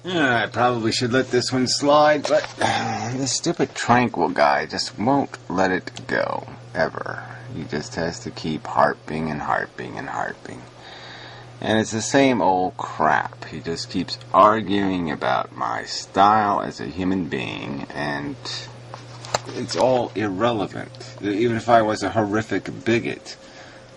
Yeah, I probably should let this one slide, but this stupid Tranquil guy just won't let it go, ever. He just has to keep harping and harping and harping. And it's the same old crap. He just keeps arguing about my style as a human being, and it's all irrelevant. Even if I was a horrific bigot,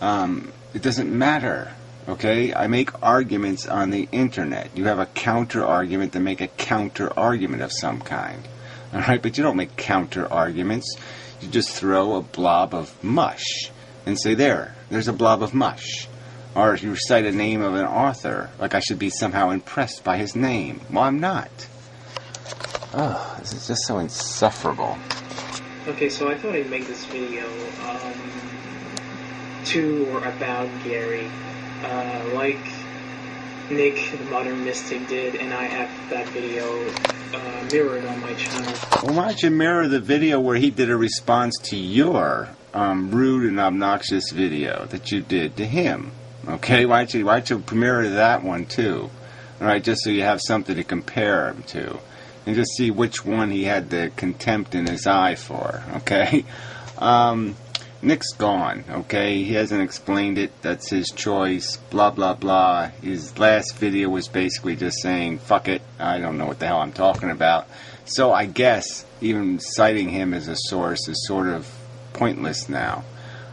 it doesn't matter. Okay? I make arguments on the internet. You have a counter-argument to make a counter-argument of some kind. Alright? But you don't make counter-arguments. You just throw a blob of mush and say, there's a blob of mush. Or you recite a name of an author, like I should be somehow impressed by his name. Well, I'm not. Oh, this is just so insufferable. Okay, so I thought I'd make this video to or about Gary. Like Nick, the Modern Mystic, did, and I have that video mirrored on my channel. Well, why don't you mirror the video where he did a response to your rude and obnoxious video that you did to him? Okay, why don't you mirror that one too? Alright, just so you have something to compare him to. And just see which one he had the contempt in his eye for, okay? Nick's gone, okay? He hasn't explained it. That's his choice. Blah, blah, blah. His last video was basically just saying, fuck it. I don't know what the hell I'm talking about. So I guess even citing him as a source is sort of pointless now.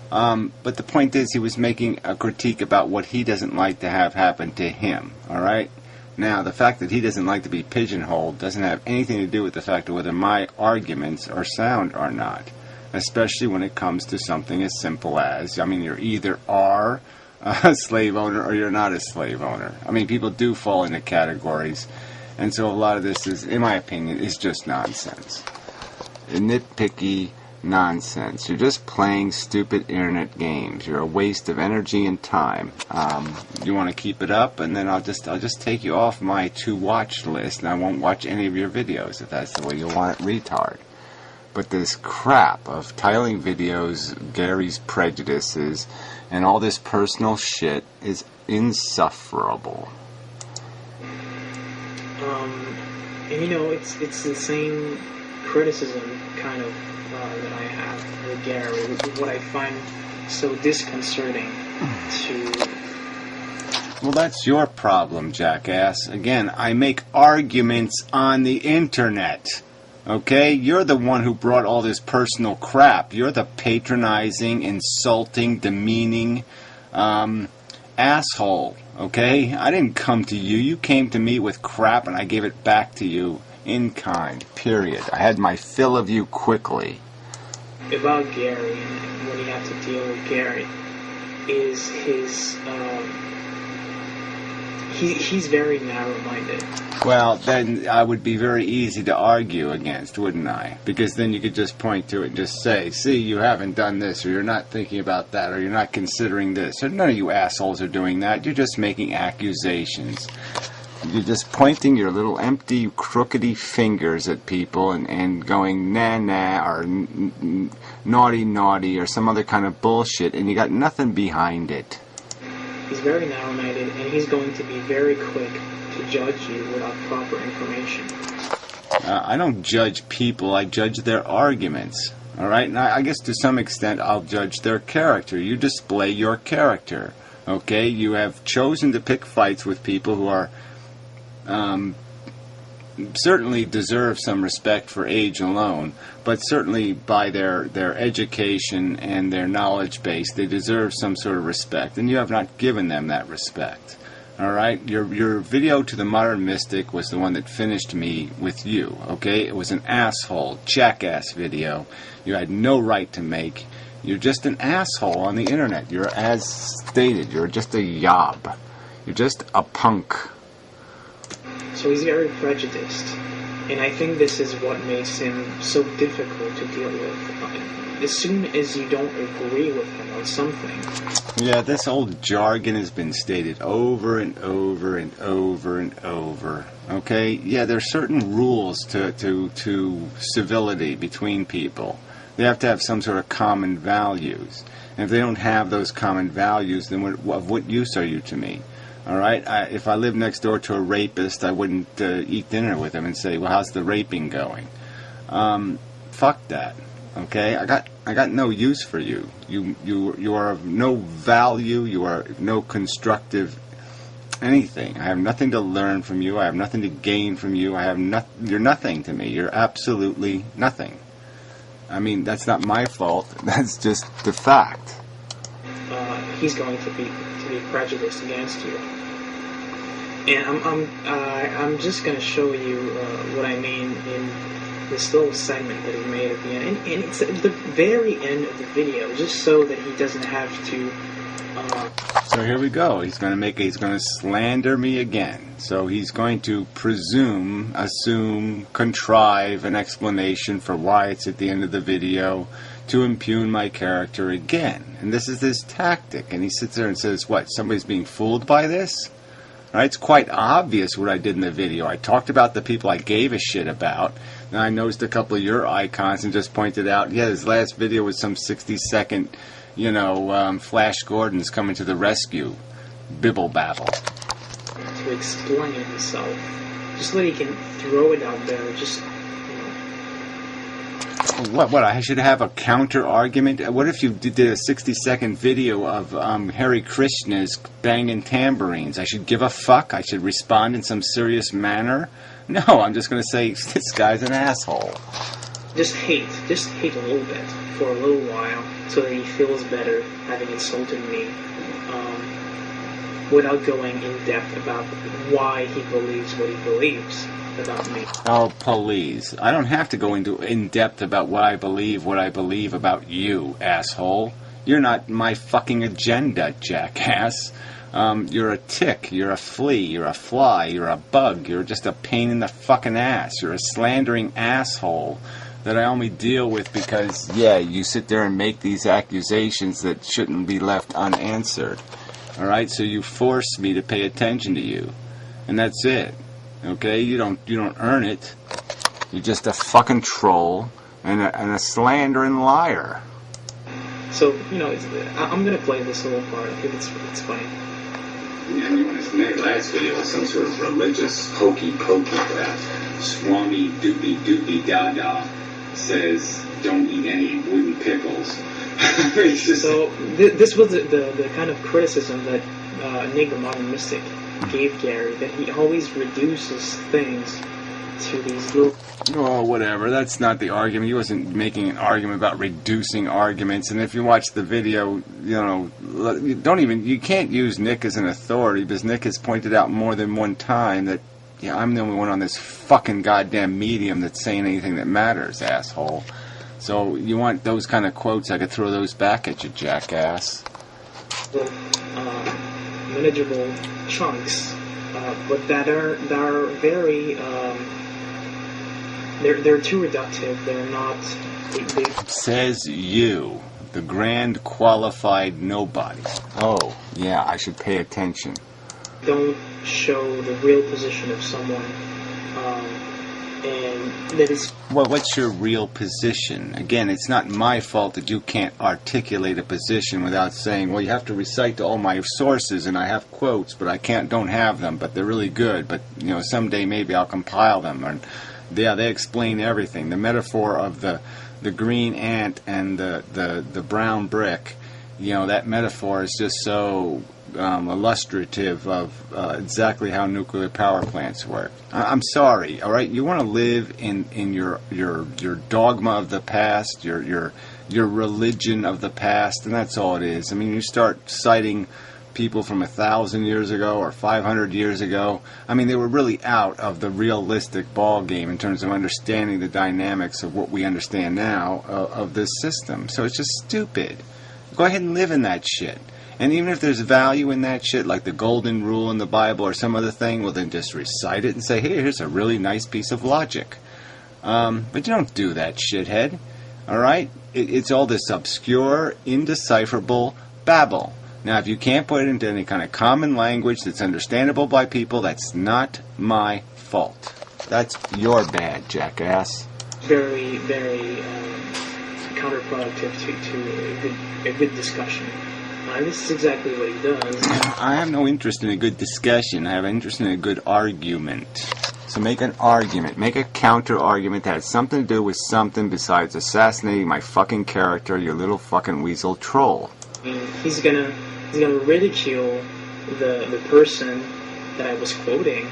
But the point is, he was making a critique about what he doesn't like to have happen to him, alright? Now, the fact that he doesn't like to be pigeonholed doesn't have anything to do with the fact of whether my arguments are sound or not. Especially when it comes to something as simple as, I mean, you either are a slave owner or you're not a slave owner. I mean, people do fall into categories, and so a lot of this is, in my opinion, is just nonsense. Nitpicky nonsense. You're just playing stupid internet games. You're a waste of energy and time. You want to keep it up, and then I'll just take you off my to-watch list, and I won't watch any of your videos if that's the way you want it, retard. But this crap of titling videos, Gary's prejudices, and all this personal shit is insufferable. And you know, it's the same criticism kind of that I have with Gary, what I find so disconcerting to... Well, that's your problem, jackass. Again, I make arguments on the internet. Okay? You're the one who brought all this personal crap. You're the patronizing, insulting, demeaning asshole. Okay? I didn't come to you. You came to me with crap, and I gave it back to you in kind. Period. I had my fill of you quickly. About Gary, and when you have to deal with Gary, is his... He's very narrow-minded. Well, then I would be very easy to argue against, wouldn't I? Because then you could just point to it and just say, see, you haven't done this, or you're not thinking about that, or you're not considering this. Or none of you assholes are doing that. You're just making accusations. You're just pointing your little empty, crookedy fingers at people and going, nah, nah, or naughty, naughty, or some other kind of bullshit, and you got nothing behind it. He's very narrow-minded, and he's going to be very quick to judge you without proper information. I don't judge people, I judge their arguments. Alright? And I guess to some extent I'll judge their character. You display your character. Okay? You have chosen to pick fights with people who are certainly deserve some respect for age alone, but certainly by their education and their knowledge base, they deserve some sort of respect, and you have not given them that respect. Alright? Your video to the Modern Mystic was the one that finished me with you, okay? It was an asshole, jackass video you had no right to make. You're just an asshole on the internet. You're, as stated, you're just a yob. You're just a punk. So he's very prejudiced, and I think this is what makes him so difficult to deal with. As soon as you don't agree with him on something... Yeah, this old jargon has been stated over and over and over and over. Okay? Yeah, there are certain rules to civility between people. They have to have some sort of common values. And if they don't have those common values, then of what use are you to me? All right? If I lived next door to a rapist, I wouldn't eat dinner with him and say, well, how's the raping going? Fuck that. Okay? I got no use for you. You are of no value. You are no constructive anything. I have nothing to learn from you. I have nothing to gain from you. You're nothing to me. You're absolutely nothing. I mean, that's not my fault. That's just the fact. He's going to be prejudiced against you. And I'm just going to show you what I mean in this little segment that he made at the end. And it's at the very end of the video, just so that he doesn't have to... So here we go. He's going to slander me again. So he's going to assume, contrive an explanation for why it's at the end of the video to impugn my character again. And this is his tactic. And he sits there and says, what, somebody's being fooled by this? All right, it's quite obvious what I did in the video. I talked about the people I gave a shit about. Then I noticed a couple of your icons and just pointed out, yeah, his last video was some 60-second... Flash Gordon's coming to the rescue. Bibble babble. To explain himself. Just so that he can throw it out there. Just, What, I should have a counter argument? What if you did a 60-second video of Hare Krishna's banging tambourines? I should give a fuck? I should respond in some serious manner? No, I'm just going to say, this guy's an asshole. Just hate a little bit for a little while, so that he feels better having insulted me, without going in depth about why he believes what he believes about me. Oh, please. I don't have to go into in depth about what I believe about you, asshole. You're not my fucking agenda, jackass. You're a tick, you're a flea, you're a fly, you're a bug, you're just a pain in the fucking ass. You're a slandering asshole that I only deal with because, yeah, you sit there and make these accusations that shouldn't be left unanswered. All right, so you force me to pay attention to you, and that's it. Okay, you don't earn it. You're just a fucking troll and a slandering liar. So I'm gonna play this little part. I think it's funny. Yeah, in his last video was some sort of religious hokey pokey crap. Swami doopy doopy da da says don't eat any wooden pickles. So this was the kind of criticism that Nick the Modern Mystic gave Gary, that he always reduces things to these little... Oh, whatever. That's not the argument. He wasn't making an argument about reducing arguments. And if you watch the video, you can't use Nick as an authority, because Nick has pointed out more than one time that, yeah, I'm the only one on this fucking goddamn medium that's saying anything that matters, asshole. So you want those kind of quotes, I could throw those back at you, jackass. Manageable chunks, but that are very... They're too reductive. They're not... Says you, the grand qualified nobody. Oh, yeah, I should pay attention. Don't show the real position of someone, and that is... Well, what's your real position? Again, it's not my fault that you can't articulate a position without saying, well, you have to recite all my sources, and I have quotes, but I don't have them, but they're really good, but, someday maybe I'll compile them, or... Yeah, they explain everything. The metaphor of the green ant and the brown brick, that metaphor is just so illustrative of exactly how nuclear power plants work. I'm sorry, all right? You want to live in your dogma of the past, your religion of the past, and that's all it is. I mean, you start citing people from 1,000 years ago or 500 years ago. I mean, they were really out of the realistic ball game in terms of understanding the dynamics of what we understand now of this system. So it's just stupid. Go ahead and live in that shit. And even if there's value in that shit, like the golden rule in the Bible or some other thing, well, then just recite it and say, hey, here's a really nice piece of logic. But you don't do that, shithead. All right? It's all this obscure, indecipherable babble. Now, if you can't put it into any kind of common language that's understandable by people, that's not my fault. That's your bad, jackass. Very, very counterproductive to a good discussion. This is exactly what he does. I have no interest in a good discussion. I have an interest in a good argument. So make an argument. Make a counter-argument that has something to do with something besides assassinating my fucking character, you little fucking weasel troll. I mean, he's gonna ridicule the person that I was quoting,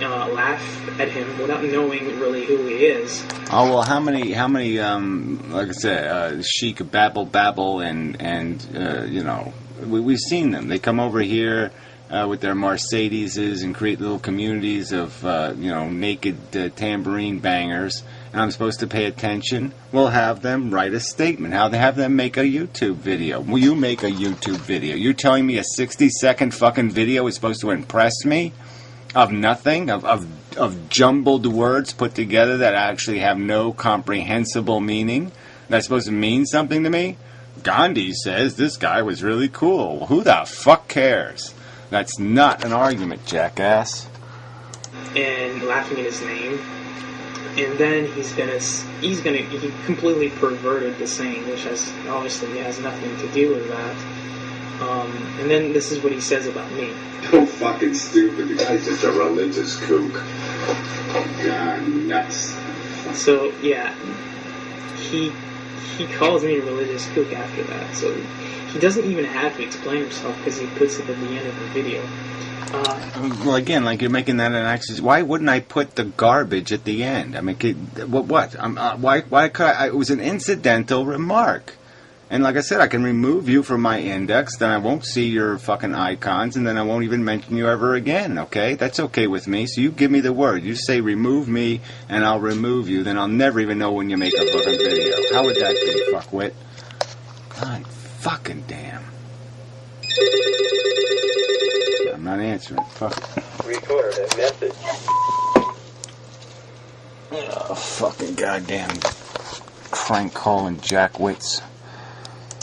laugh at him without knowing really who he is. Oh, well, how many, like I said, chic babble, and you know, we've seen them. They come over here with their Mercedeses and create little communities of, you know, naked tambourine bangers, and I'm supposed to pay attention. We'll have them write a statement. Have them make a YouTube video. Will you make a YouTube video? You're telling me a 60-second fucking video is supposed to impress me? Of nothing? Of jumbled words put together that actually have no comprehensible meaning? That's supposed to mean something to me? Gandhi says this guy was really cool. Who the fuck cares? That's not an argument, jackass. And laughing at his name. And then he completely perverted the saying, which obviously has nothing to do with that. And then this is what he says about me. So fucking stupid. The guy's just a religious kook. God, nuts. So, yeah. He calls me a religious kook after that. So he doesn't even have to explain himself because he puts it at the end of the video. Well, again, like you're making that an access. Why wouldn't I put the garbage at the end? I mean, what? Why could I? It was an incidental remark. And like I said, I can remove you from my index, then I won't see your fucking icons, and then I won't even mention you ever again, okay? That's okay with me, so you give me the word. You say remove me, and I'll remove you, then I'll never even know when you make a fucking video. How would that be, fuckwit? God fucking damn. I'm not answering. Fuck. Record a message. Oh, fucking goddamn crank calling jackwits.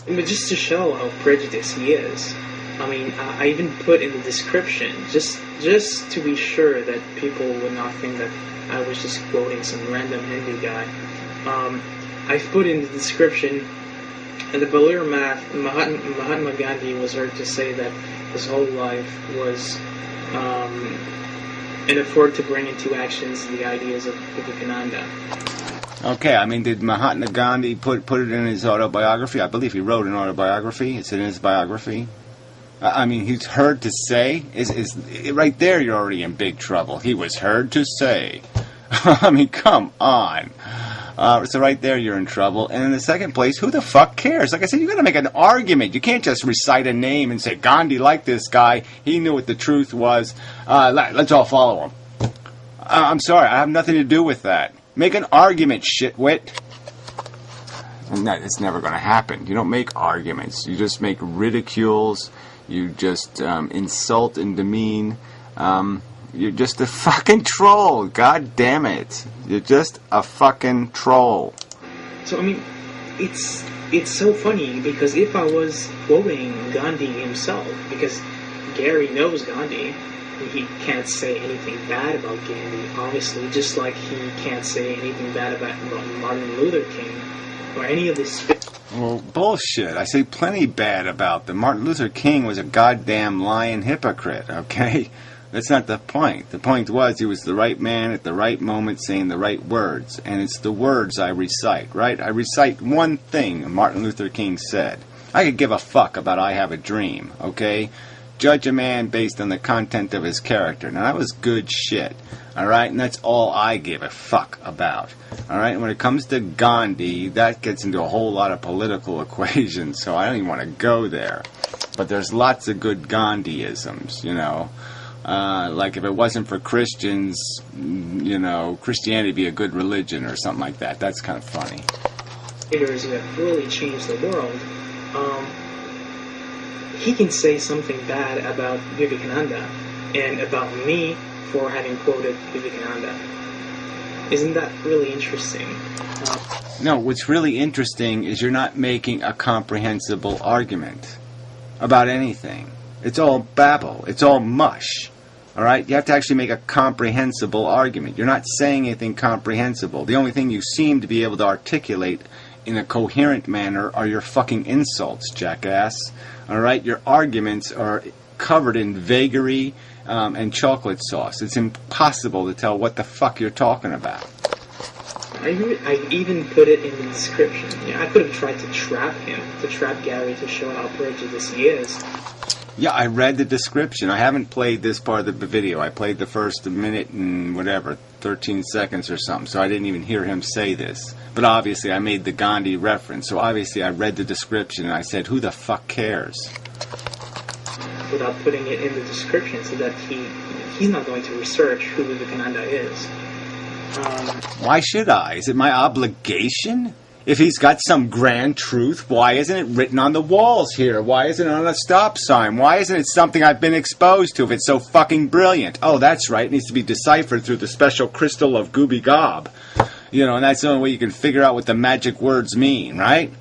But just to show how prejudiced he is, I mean, I even put in the description, just to be sure that people would not think that I was just quoting some random Hindu guy. I've put in the description, and the Balir Mahatma Gandhi was heard to say that his whole life was an effort to bring into actions the ideas of Vivekananda. Okay, I mean, did Mahatma Gandhi put it in his autobiography? I believe he wrote an autobiography. It's in his biography. I mean, he's heard to say. Is right there, you're already in big trouble. He was heard to say. I mean, come on. So right there, you're in trouble. And in the second place, who the fuck cares? Like I said, you got to make an argument. You can't just recite a name and say, Gandhi liked this guy. He knew what the truth was. Let's all follow him. I'm sorry, I have nothing to do with that. Make an argument, shitwit. It's never going to happen. You don't make arguments. You just make ridicules. You just insult and demean. You're just a fucking troll. God damn it. You're just a fucking troll. So, I mean, it's so funny because if I was quoting Gandhi himself, because Gary knows Gandhi, he can't say anything bad about Gandhi, obviously, just like he can't say anything bad about Martin Luther King or any of this. Well, bullshit. I say plenty bad about them. Martin Luther King was a goddamn lying hypocrite, okay? That's not the point. The point was he was the right man at the right moment saying the right words. And it's the words I recite, right? I recite one thing Martin Luther King said. I could give a fuck about I Have a Dream, okay? Judge a man based on the content of his character. Now, that was good shit, all right? And that's all I give a fuck about, all right? And when it comes to Gandhi, that gets into a whole lot of political equations, so I don't even want to go there. But there's lots of good Gandhiisms, you know. Like if it wasn't for Christians, you know, Christianity would be a good religion or something like that. That's kind of funny. Leaders who have really changed the world, he can say something bad about Vivekananda and about me for having quoted Vivekananda. Isn't that really interesting? No, what's really interesting is you're not making a comprehensible argument about anything. It's all babble. It's all mush. All right? You have to actually make a comprehensible argument. You're not saying anything comprehensible. The only thing you seem to be able to articulate in a coherent manner are your fucking insults, jackass. All right? Your arguments are covered in vagary and chocolate sauce. It's impossible to tell what the fuck you're talking about. I even put it in the description. Yeah, I could have tried to trap him, to trap Gary to show how prejudiced he is. Yeah, I read the description. I haven't played this part of the video. I played the first minute and whatever, 13 seconds or something, so I didn't even hear him say this. But obviously I made the Gandhi reference, so obviously I read the description and I said, who the fuck cares? Without putting it in the description so that he's not going to research who Vivekananda is. Why should I? Is it my obligation? If he's got some grand truth, why isn't it written on the walls here? Why isn't it on a stop sign? Why isn't it something I've been exposed to if it's so fucking brilliant? Oh, that's right. It needs to be deciphered through the special crystal of Gooby Gob. You know, and that's the only way you can figure out what the magic words mean, right?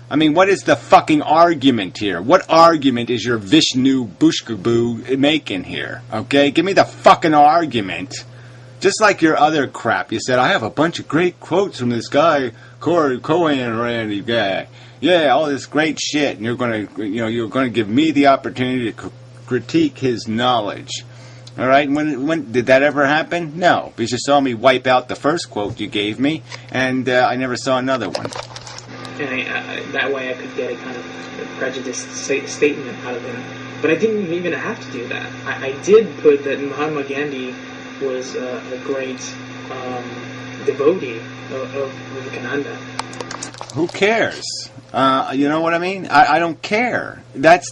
I mean, what is the fucking argument here? What argument is your Vishnu Bushkaboo making here? Okay? Give me the fucking argument. Just like your other crap. You said, I have a bunch of great quotes from this guy, Corey Cohen Randy guy. Yeah, all this great shit. And you're going to give me the opportunity to critique his knowledge. All right? And when did that ever happen? No. Because you saw me wipe out the first quote you gave me, and I never saw another one. And that way I could get a kind of prejudiced statement out of him. But I didn't even have to do that. I did put that Mahatma Gandhi was a great devotee of Vivekananda. Who cares? You know what I mean? I don't care. There's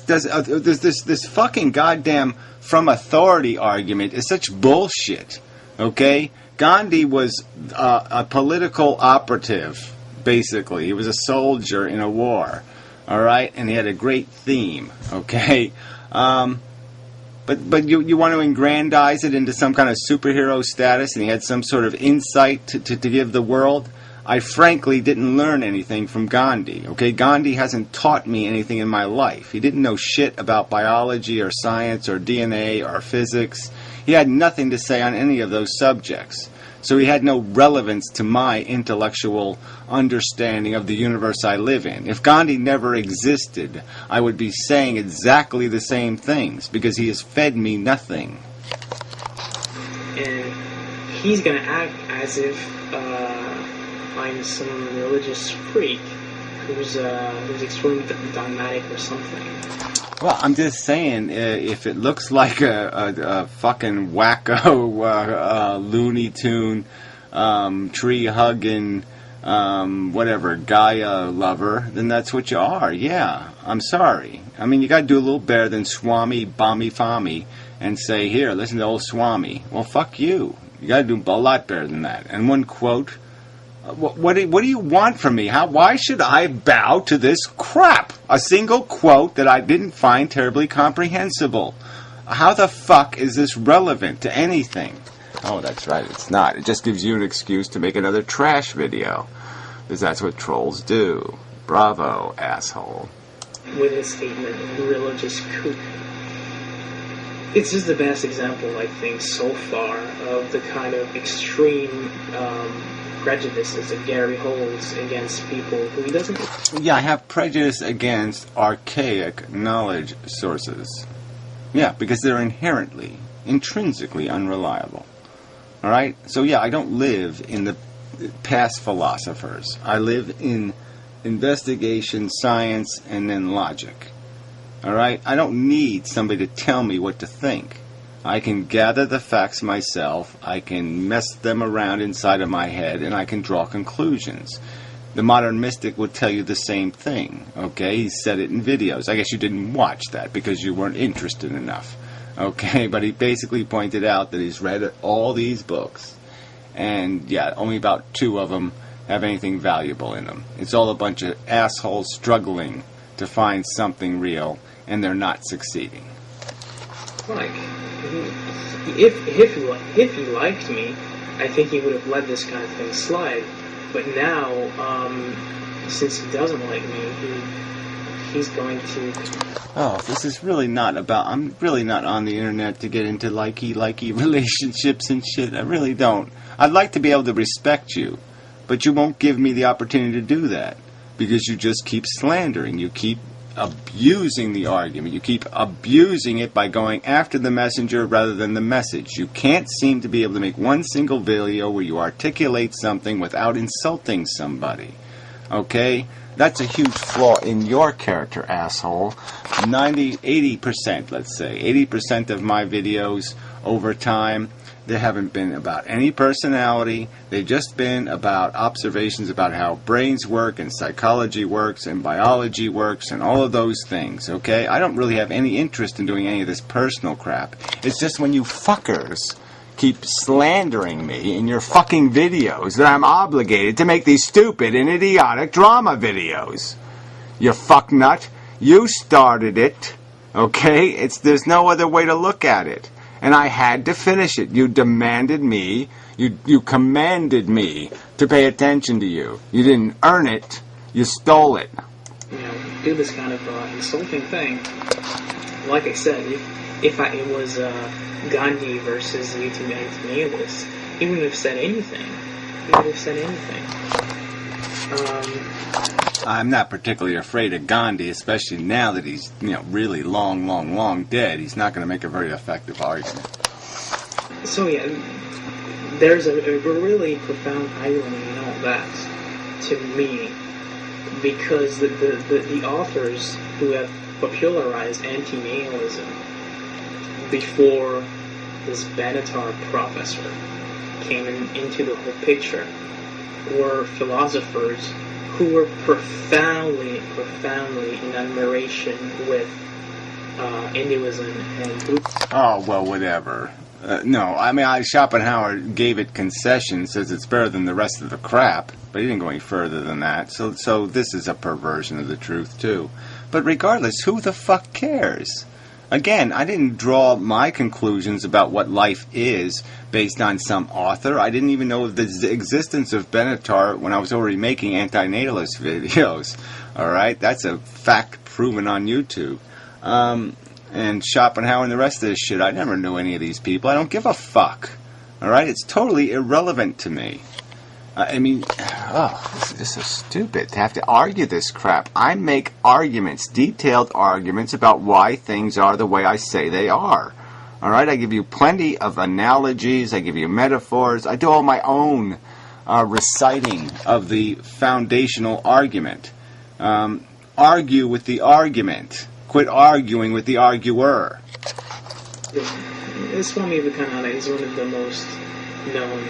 this fucking goddamn from authority argument is such bullshit. Okay? Gandhi was a political operative, basically. He was a soldier in a war. All right? And he had a great theme. Okay? But you want to aggrandize it into some kind of superhero status, and he had some sort of insight to give the world? I frankly didn't learn anything from Gandhi. Okay, Gandhi hasn't taught me anything in my life. He didn't know shit about biology or science or DNA or physics. He had nothing to say on any of those subjects. So he had no relevance to my intellectual understanding of the universe I live in. If Gandhi never existed, I would be saying exactly the same things, because he has fed me nothing. And he's going to act as if I'm some religious freak who's extremely dogmatic or something. Well, I'm just saying, if it looks like a fucking wacko, Looney Tune, tree-hugging, whatever, Gaia lover, then that's what you are. Yeah, I'm sorry. I mean, you got to do a little better than Swami Bami Fami and say, here, listen to old Swami. Well, fuck you. You got to do a lot better than that. And one quote, what do you want from me? Why should I bow to this crap? A single quote that I didn't find terribly comprehensible. How the fuck is this relevant to anything? Oh, that's right, it's not. It just gives you an excuse to make another trash video. Because that's what trolls do. Bravo, asshole. With his statement, religious kook. It's just the best example, I think, so far of the kind of extreme prejudices that Gary holds against people who he doesn't... Yeah, I have prejudice against archaic knowledge sources. Yeah, because they're intrinsically unreliable. Alright? So yeah, I don't live in the past philosophers. I live in investigation, science, and then logic. Alright? I don't need somebody to tell me what to think. I can gather the facts myself, I can mess them around inside of my head, and I can draw conclusions. The modern mystic would tell you the same thing, okay? He said it in videos. I guess you didn't watch that because you weren't interested enough, okay? But he basically pointed out that he's read all these books, and yeah, only about 2 of them have anything valuable in them. It's all a bunch of assholes struggling to find something real, and they're not succeeding. Like, if he liked me, I think he would have let this kind of thing slide. But now, since he doesn't like me, he's going to... Oh, this is really not about... I'm really not on the internet to get into likey relationships and shit. I really don't. I'd like to be able to respect you, but you won't give me the opportunity to do that. because you just keep slandering. You keep abusing the argument. You keep abusing it by going after the messenger rather than the message. You can't seem to be able to make one single video where you articulate something without insulting somebody. Okay? That's a huge flaw in your character, asshole. 80%, let's say. 80% of my videos over time, they haven't been about any personality. They've just been about observations about how brains work and psychology works and biology works and all of those things, okay? I don't really have any interest in doing any of this personal crap. It's just when you fuckers keep slandering me in your fucking videos that I'm obligated to make these stupid and idiotic drama videos. You fucknut. You started it, okay? There's no other way to look at it. And I had to finish it. You demanded me, you commanded me to pay attention to you. You didn't earn it, you stole it. You know, do this kind of insulting thing. Like I said, if it was Gandhi versus the YouTube anti-nihilists, he wouldn't have said anything. He would have said anything. I'm not particularly afraid of Gandhi, especially now that he's, really long dead. He's not going to make a very effective argument. So yeah, there's a really profound irony in all that, to me, because the authors who have popularized anti-nihilism before this Benatar professor came into the whole picture were philosophers who were profoundly in admiration with Hinduism and Buddhism. Oh, well, whatever. No, I mean, Schopenhauer gave it concessions, says it's better than the rest of the crap, but he didn't go any further than that. So this is a perversion of the truth, too. But regardless, who the fuck cares? Again, I didn't draw my conclusions about what life is based on some author. I didn't even know of the existence of Benatar when I was already making anti-natalist videos. Alright? That's a fact proven on YouTube. And Schopenhauer and the rest of this shit, I never knew any of these people. I don't give a fuck. Alright? It's totally irrelevant to me. I mean, this is so stupid to have to argue this crap. I make arguments, detailed arguments about why things are the way I say they are. Alright, I give you plenty of analogies, I give you metaphors, I do all my own reciting of the foundational argument. Argue with the argument. Quit arguing with the arguer. Swami Vivekananda is one of the most known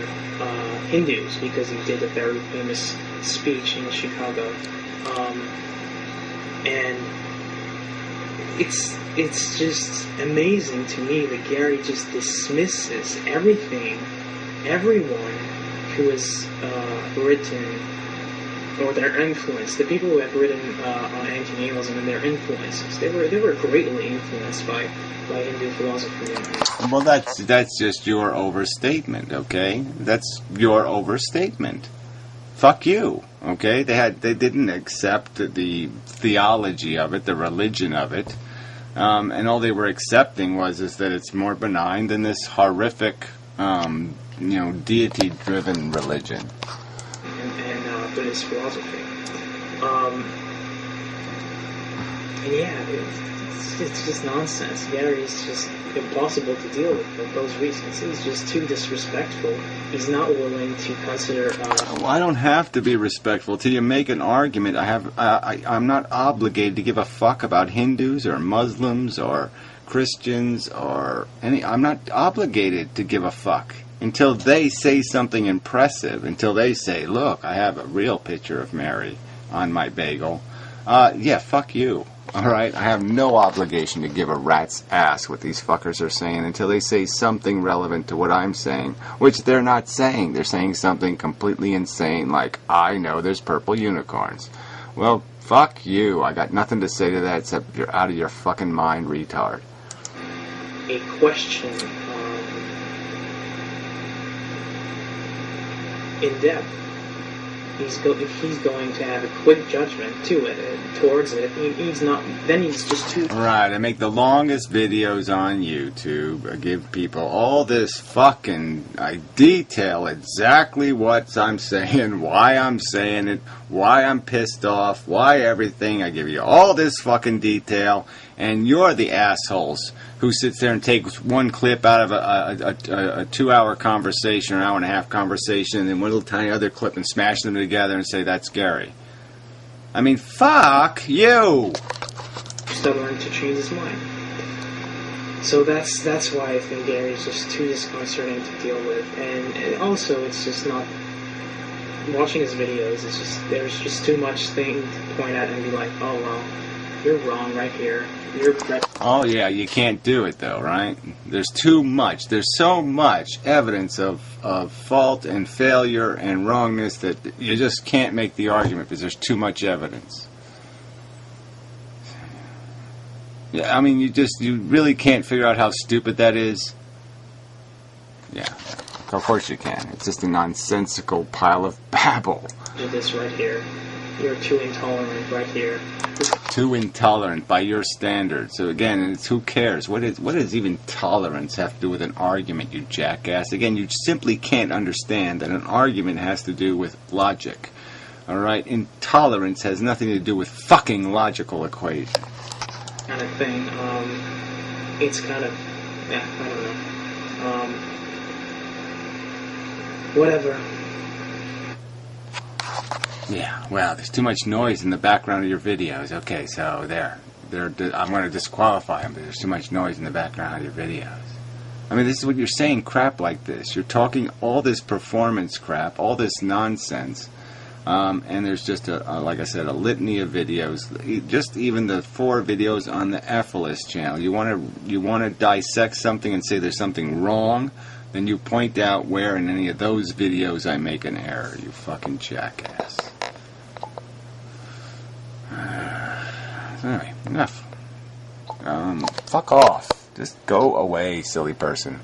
Hindus because he did a very famous speech in Chicago, and it's just amazing to me that Gary just dismisses everyone who has written, or their influence, the people who have written on anti-nihilism and their influences. They were greatly influenced by Hindu philosophy. Well, that's just your overstatement, okay? That's your overstatement. Fuck you, okay? They didn't accept the theology of it, the religion of it, and all they were accepting was that it's more benign than this horrific, deity-driven religion. And Buddhist philosophy. And yeah, it's just nonsense. Gary is just impossible to deal with for those reasons. He's just too disrespectful. He's not willing to consider... Well, I don't have to be respectful. Till you make an argument, I'm not obligated to give a fuck about Hindus or Muslims or Christians or any... I'm not obligated to give a fuck until they say something impressive, until they say, look, I have a real picture of Mary on my bagel. Yeah, fuck you. Alright, I have no obligation to give a rat's ass what these fuckers are saying until they say something relevant to what I'm saying, which they're not saying. They're saying something completely insane, like, I know there's purple unicorns. Well, fuck you. I got nothing to say to that except you're out of your fucking mind, retard. A question in depth he's going to have a quick judgment towards it. He's not. Then he's just too. Right, I make the longest videos on YouTube. I give people all this fucking. I detail exactly what I'm saying, why I'm saying it, why I'm pissed off, why everything. I give you all this fucking detail, and you're the assholes who sits there and takes one clip out of a 2-hour conversation or hour and a half conversation, and then one little tiny other clip and smash them together and say that's Gary. I mean, fuck you. Stubborn to change his mind. So that's why I think Gary's just too disconcerting to deal with, and also it's just not watching his videos. It's just there's just too much thing to point at and be like, oh well, you're wrong right here. Oh yeah, you can't do it though, right? There's too much. There's so much evidence of fault and failure and wrongness that you just can't make the argument because there's too much evidence. Yeah, I mean, you really can't figure out how stupid that is. Yeah, of course you can. It's just a nonsensical pile of babble. Do this right here. You're too intolerant right here. Too intolerant by your standards. So again, it's who cares? What does even tolerance have to do with an argument, you jackass? Again, you simply can't understand that an argument has to do with logic. Alright? Intolerance has nothing to do with fucking logical equations. Kind of thing. It's kind of, yeah, I don't know. Whatever. Yeah, well, there's too much noise in the background of your videos. Okay, so there. I'm going to disqualify them, but there's too much noise in the background of your videos. I mean, this is what you're saying, crap like this. You're talking all this performance crap, all this nonsense, and there's just, like I said, a litany of videos. Just even the 4 videos on the Effortless channel. You want to dissect something and say there's something wrong, then you point out where in any of those videos I make an error, you fucking jackass. Anyway, enough. Fuck off. Just go away, silly person.